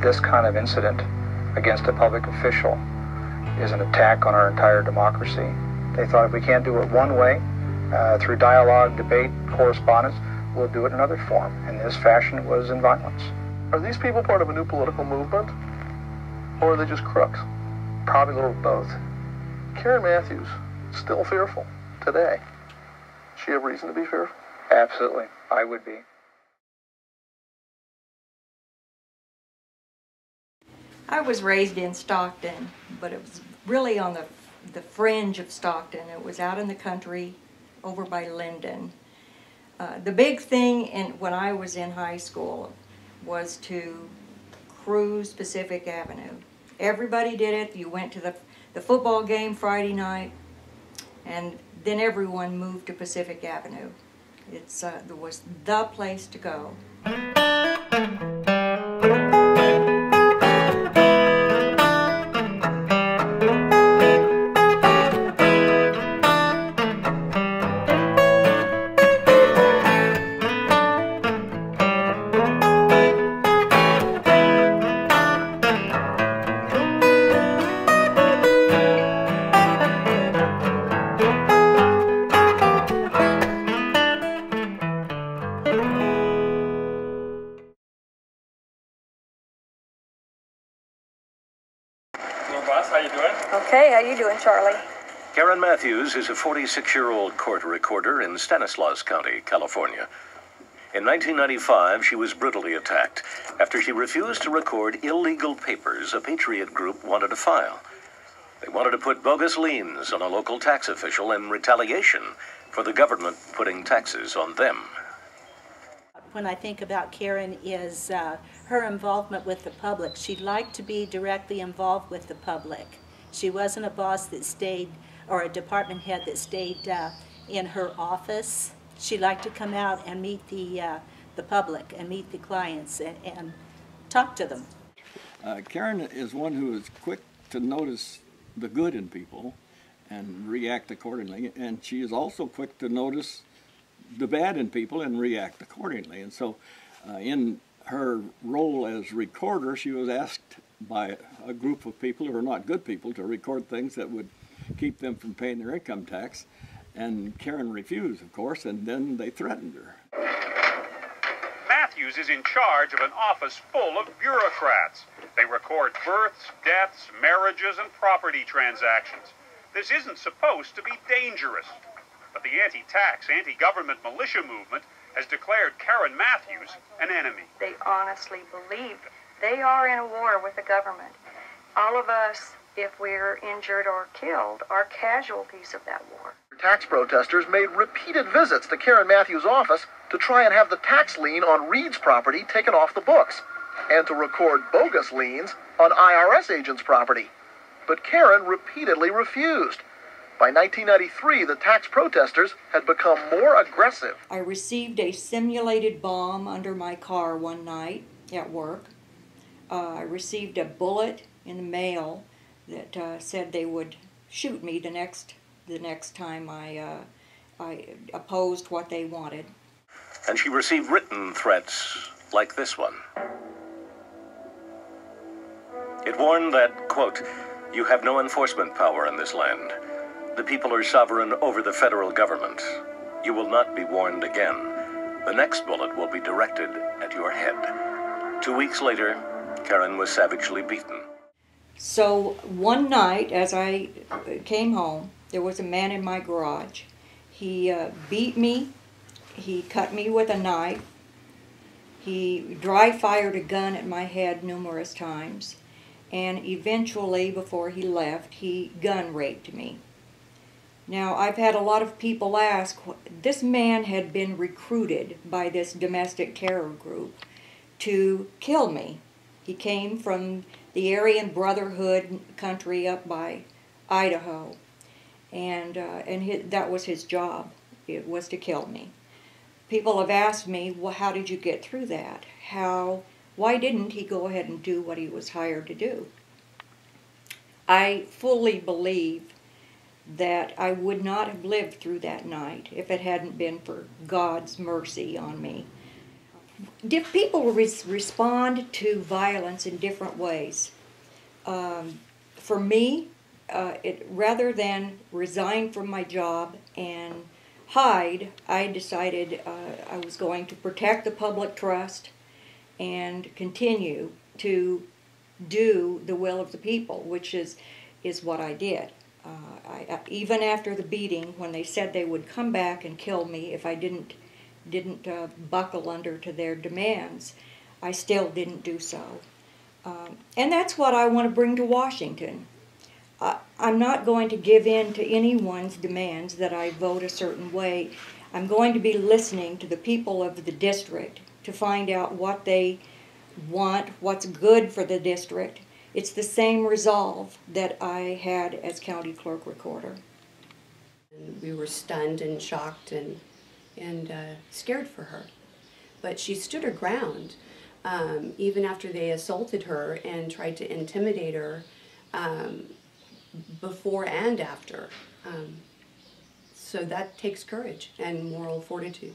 this kind of incident against a public official is an attack on our entire democracy. They thought if we can't do it one way, through dialogue, debate, correspondence, we'll do it in another form. And this fashion was in violence. Are these people part of a new political movement, or are they just crooks? Probably a little of both. Karen Mathews, still fearful today. Does she have reason to be fearful? Absolutely. I would be. I was raised in Stockton, but it was really on the fringe of Stockton. It was out in the country over by Linden. The big thing when I was in high school was to cruise Pacific Avenue. Everybody did it. You went to the football game Friday night, and then everyone moved to Pacific Avenue. It was the place to go. Boss, how you doing? Okay, how you doing, Charlie? Karen Mathews is a 46-year-old court recorder in Stanislaus County, California. In 1995, she was brutally attacked after she refused to record illegal papers a patriot group wanted to file. They wanted to put bogus liens on a local tax official in retaliation for the government putting taxes on them. When I think about Karen is her involvement with the public. She liked to be directly involved with the public. She wasn't a boss that stayed, or a department head that stayed in her office. She liked to come out and meet the public and meet the clients and talk to them. Karen is one who is quick to notice the good in people and react accordingly, and she is also quick to notice the bad in people and react accordingly. And so in her role as recorder, she was asked by a group of people who are not good people to record things that would keep them from paying their income tax. And Karen refused, of course, and then they threatened her. Mathews is in charge of an office full of bureaucrats. They record births, deaths, marriages, and property transactions. This isn't supposed to be dangerous. But the anti-tax, anti-government militia movement has declared Karen Mathews an enemy. They honestly believe they are in a war with the government. All of us, if we're injured or killed, are casualties of that war. Tax protesters made repeated visits to Karen Mathews' office to try and have the tax lien on Reed's property taken off the books, and to record bogus liens on IRS agents' property. But Karen repeatedly refused. By 1993, the tax protesters had become more aggressive. I received a simulated bomb under my car one night at work. I received a bullet in the mail that said they would shoot me the next time I opposed what they wanted. And she received written threats like this one. It warned that, quote, "You have no enforcement power in this land. The people are sovereign over the federal government. You will not be warned again. The next bullet will be directed at your head." 2 weeks later, Karen was savagely beaten. So one night, as I came home, there was a man in my garage. He beat me. He cut me with a knife. He dry fired a gun at my head numerous times. And eventually, before he left, he gun raped me. Now, I've had a lot of people ask, this man had been recruited by this domestic terror group to kill me. He came from the Aryan Brotherhood country up by Idaho, and that was his job. It was to kill me. People have asked me, well, how did you get through that? Why didn't he go ahead and do what he was hired to do? I fully believe that I would not have lived through that night if it hadn't been for God's mercy on me. People respond to violence in different ways. For me, rather than resign from my job and hide, I decided I was going to protect the public trust and continue to do the will of the people, which is what I did. Even after the beating, when they said they would come back and kill me if I didn't buckle under to their demands, I still didn't do so. And that's what I want to bring to Washington. I'm not going to give in to anyone's demands that I vote a certain way. I'm going to be listening to the people of the district to find out what they want, what's good for the district. It's the same resolve that I had as county clerk recorder. We were stunned and shocked and scared for her. But she stood her ground, even after they assaulted her and tried to intimidate her before and after. So that takes courage and moral fortitude.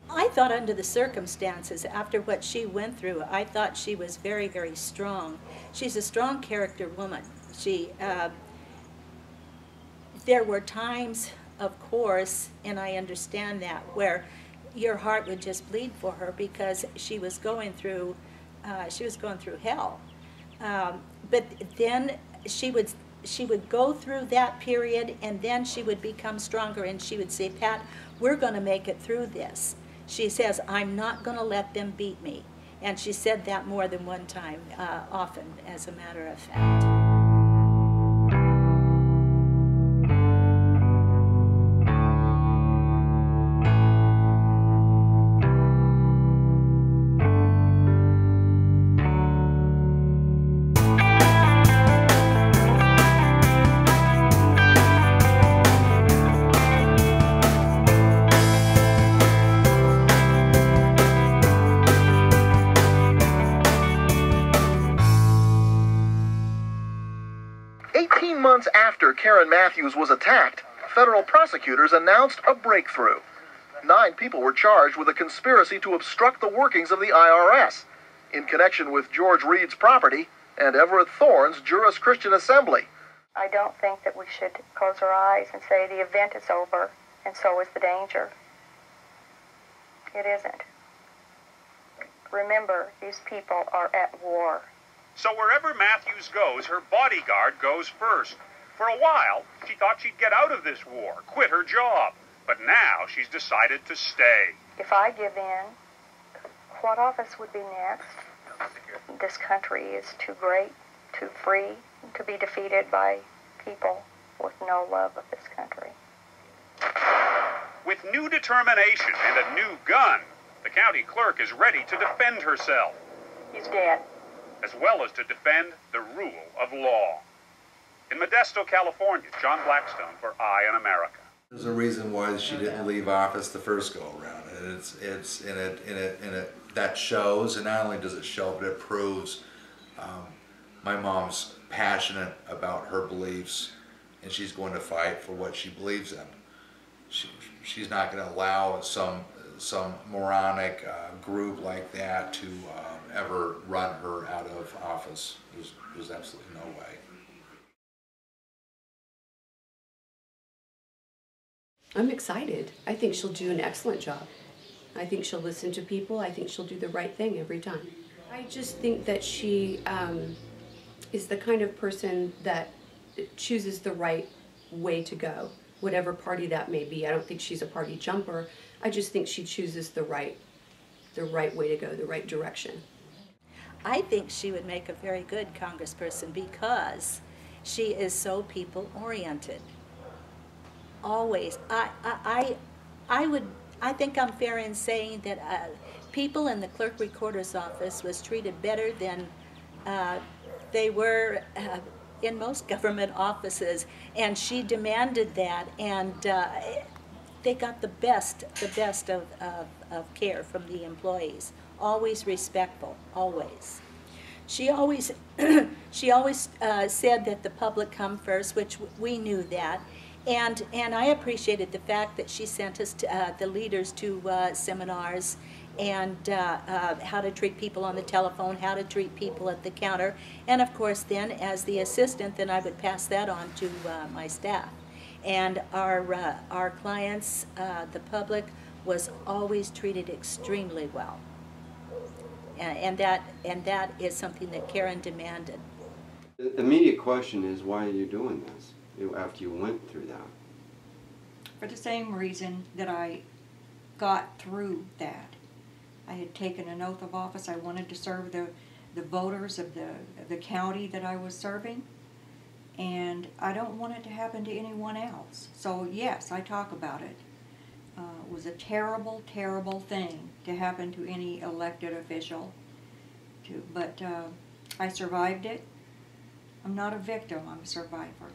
I thought under the circumstances, after what she went through, I thought she was very, very strong. She's a strong character woman. There were times, of course, and I understand that, where your heart would just bleed for her because she was going through hell. But then she would go through that period, and then she would become stronger, and she would say, Pat, we're going to make it through this. She says, I'm not going to let them beat me. And she said that more than one time, often, as a matter of fact. 18 months after Karen Mathews was attacked, federal prosecutors announced a breakthrough. 9 people were charged with a conspiracy to obstruct the workings of the IRS in connection with George Reed's property and Everett Thorne's Juris Christian Assembly. I don't think that we should close our eyes and say the event is over and so is the danger. It isn't. Remember, these people are at war. So wherever Mathews goes, her bodyguard goes first. For a while, she thought she'd get out of this war, quit her job. But now she's decided to stay. If I give in, what office would be next? This country is too great, too free, to be defeated by people with no love of this country. With new determination and a new gun, the county clerk is ready to defend herself. He's dead. As well as to defend the rule of law. In Modesto, California, John Blackstone for Eye on America. There's a reason why she didn't leave office the first go around, and it's in it that shows, and not only does it show, but it proves my mom's passionate about her beliefs, and she's going to fight for what she believes in. She's not going to allow some moronic group like that to ever run her out of office. There's absolutely no way. I'm excited. I think she'll do an excellent job. I think she'll listen to people. I think she'll do the right thing every time. I just think that she is the kind of person that chooses the right way to go, whatever party that may be. I don't think she's a party jumper. I just think she chooses the right way to go, the right direction. I think she would make a very good congressperson because she is so people-oriented. Always. I think I'm fair in saying that people in the clerk recorder's office was treated better than they were in most government offices, and she demanded that, and they got the best of care from the employees. Always respectful, always. She always said that the public come first, which we knew that. And I appreciated the fact that she sent us to, the leaders to seminars and how to treat people on the telephone, how to treat people at the counter, and of course then as the assistant, then I would pass that on to my staff. And our clients, the public, was always treated extremely well, and that is something that Karen demanded. The immediate question is, why are you doing this after you went through that? For the same reason that I got through that. I had taken an oath of office. I wanted to serve the voters of the county that I was serving, and I don't want it to happen to anyone else. So yes, I talk about it. It was a terrible, terrible thing to happen to any elected official, but I survived it. I'm not a victim, I'm a survivor.